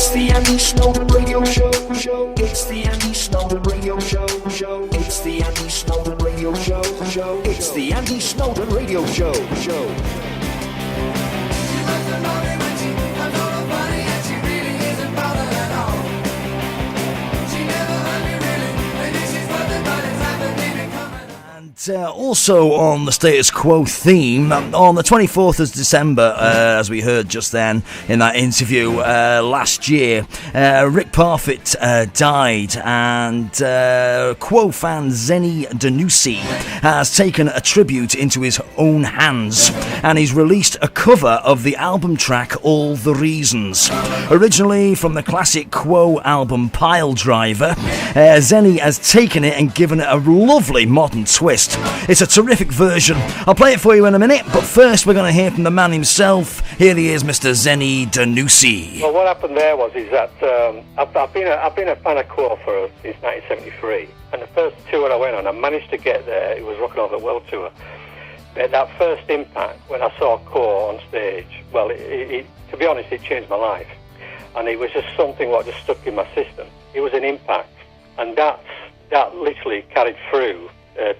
It's the Andy Snwden Radio Show. It's the Andy Snwden Radio Show. It's the Andy Snwden Radio Show. It's the Andy Snwden Radio Show. Also on the Status Quo theme, on the 24th of December, as we heard just then in that interview last year, Rick Parfitt died, and Quo fan Zeni Danussi has taken a tribute into his own hands, and he's released a cover of the album track All the Reasons. Originally from the classic Quo album Pile Driver, Zeni has taken it and given it a lovely modern twist. It's a terrific version. I'll play it for you in a minute, but first we're going to hear from the man himself. Here he is, Mr. Zeni Danussi. Well, what happened there is that I've been a fan of Quo since 1973, and the first tour I went on, I managed to get there. It was Rock and Roll the World Tour. But that first impact when I saw Quo on stage, well, to be honest, it changed my life, and it was just something what just stuck in my system. It was an impact, and that literally carried through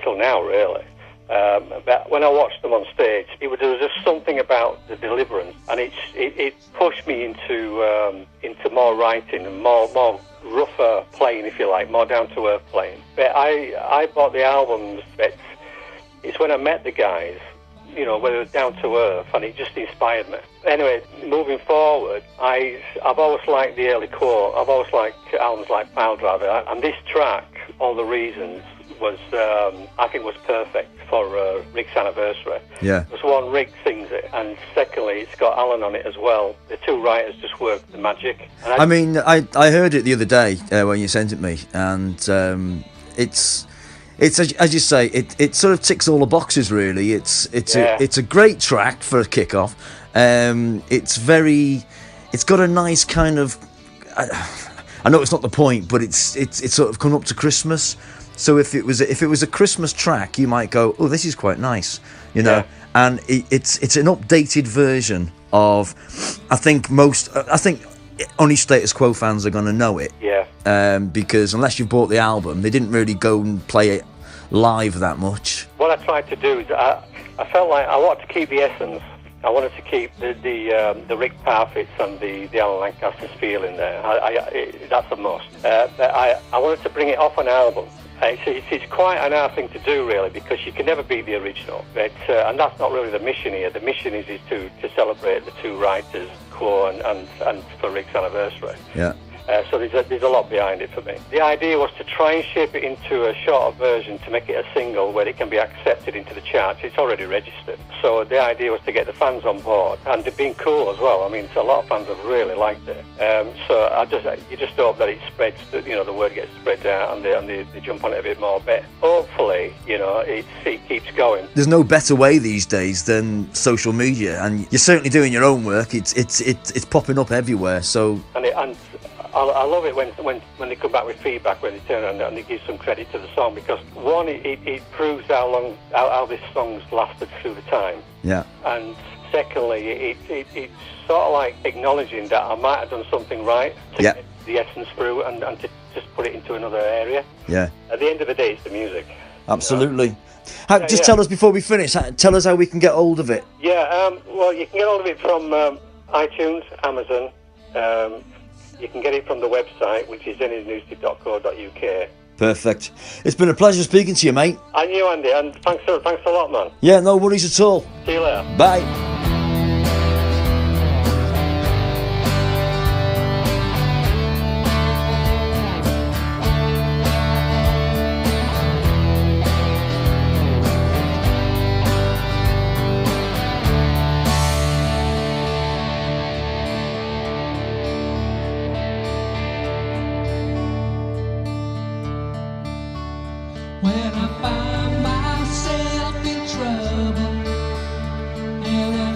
till now, really. But when I watched them on stage, there was just something about the deliverance, and it pushed me into more writing and more rougher playing, if you like, more down to earth playing. But I bought the albums. But it's when I met the guys, you know, where it was down to earth, and it just inspired me. Anyway, moving forward, I've always liked the early Quo. I've always liked albums like Pile Driver, and this track, All the Reasons, was I think was perfect for Rick's anniversary. Yeah. Because one, Rick sings it, and secondly, it's got Alan on it as well. The two writers just work the magic. And I heard it the other day when you sent it me, and it's as you say, it sort of ticks all the boxes really. It's a great track for a kickoff. It's got a nice kind of. I know it's not the point, but it's sort of come up to Christmas. So if it was a Christmas track, you might go, oh, this is quite nice, you know. Yeah. And it's an updated version of, I think only Status Quo fans are going to know it. Yeah. Because unless you've bought the album, they didn't really go and play it live that much. What I tried to do is I felt like I wanted to keep the essence. I wanted to keep the Rick Parfitts and the Alan Lancaster's feel in there. That's a must. But I wanted to bring it off an album. It's quite an hard thing to do, really, because you can never be the original. But and that's not really the mission here. The mission is to celebrate the two writers, Quo and for Rick's anniversary. Yeah. So there's a lot behind it for me. The idea was to try and shape it into a shorter version to make it a single where it can be accepted into the charts. It's already registered. So the idea was to get the fans on board, and they've been cool as well. I mean, a lot of fans have really liked it. So you just hope that it spreads, you know, the word gets spread out, and they jump on it a bit more. But hopefully, you know, it keeps going. There's no better way these days than social media, and you're certainly doing your own work. It's popping up everywhere. So I love it when they come back with feedback, when they turn around and they give some credit to the song, because one, it proves how this song's lasted through the time. Yeah. And secondly, it's sort of like acknowledging that I might have done something right to get the essence through and to just put it into another area. Yeah. At the end of the day, it's the music. Absolutely. You know? Tell us before we finish. Tell us how we can get hold of it. Yeah. Well, you can get hold of it from iTunes, Amazon. You can get it from the website, which is zenidanussi.co.uk. Perfect. It's been a pleasure speaking to you, mate. And you, Andy, and thanks a lot, man. Yeah, no worries at all. See you later. Bye. When I find myself in trouble and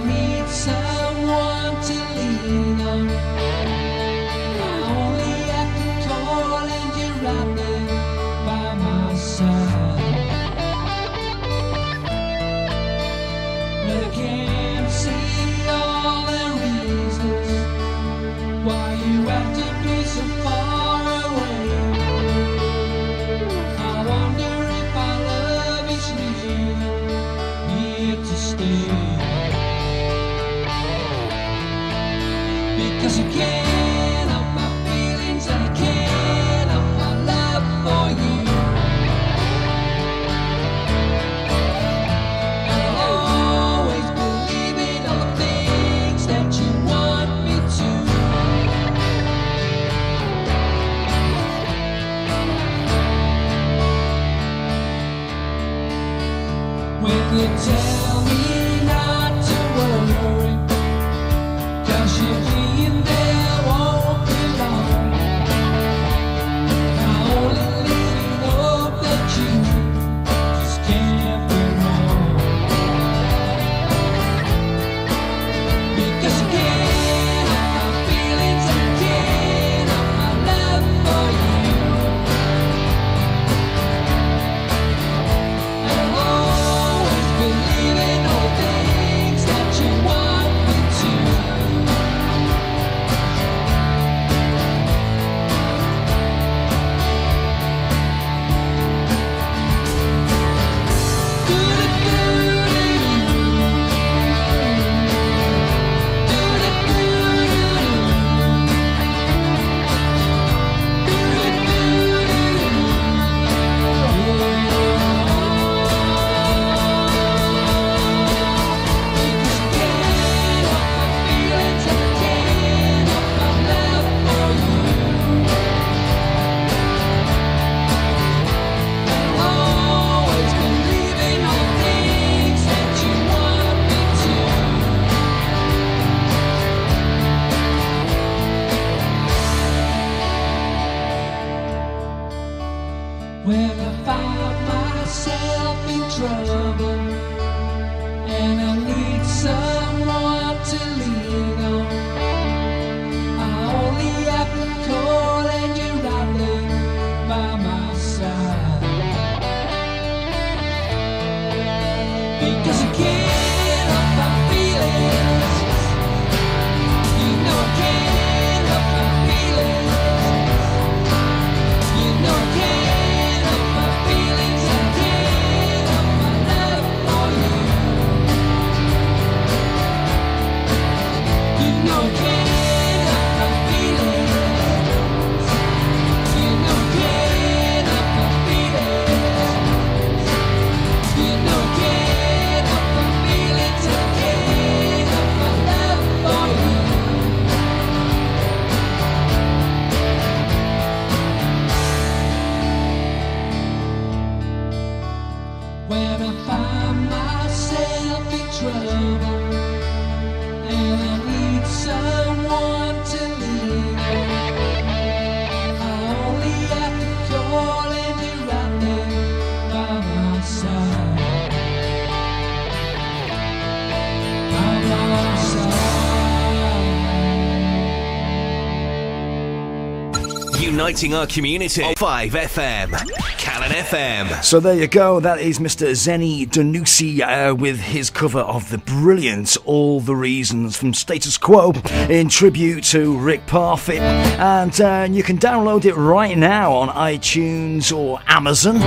Uniting our community. 5 FM. Calon FM. So there you go. That is Mr. Zeni Danussi with his cover of the brilliant All the Reasons from Status Quo in tribute to Rick Parfitt. And you can download it right now on iTunes or Amazon.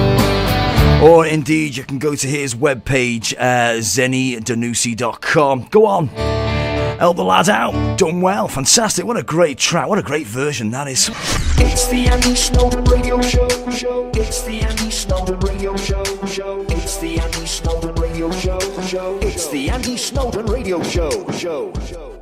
Or indeed, you can go to his webpage, zenidanussi.com. Go on. Help the lad out. Done well. Fantastic. What a great track. What a great version that is. It's the Andy Snwden Radio Show. It's the Andy Snwden Radio Show. It's the Andy Snwden Radio Show. It's the Andy Snwden Radio Show.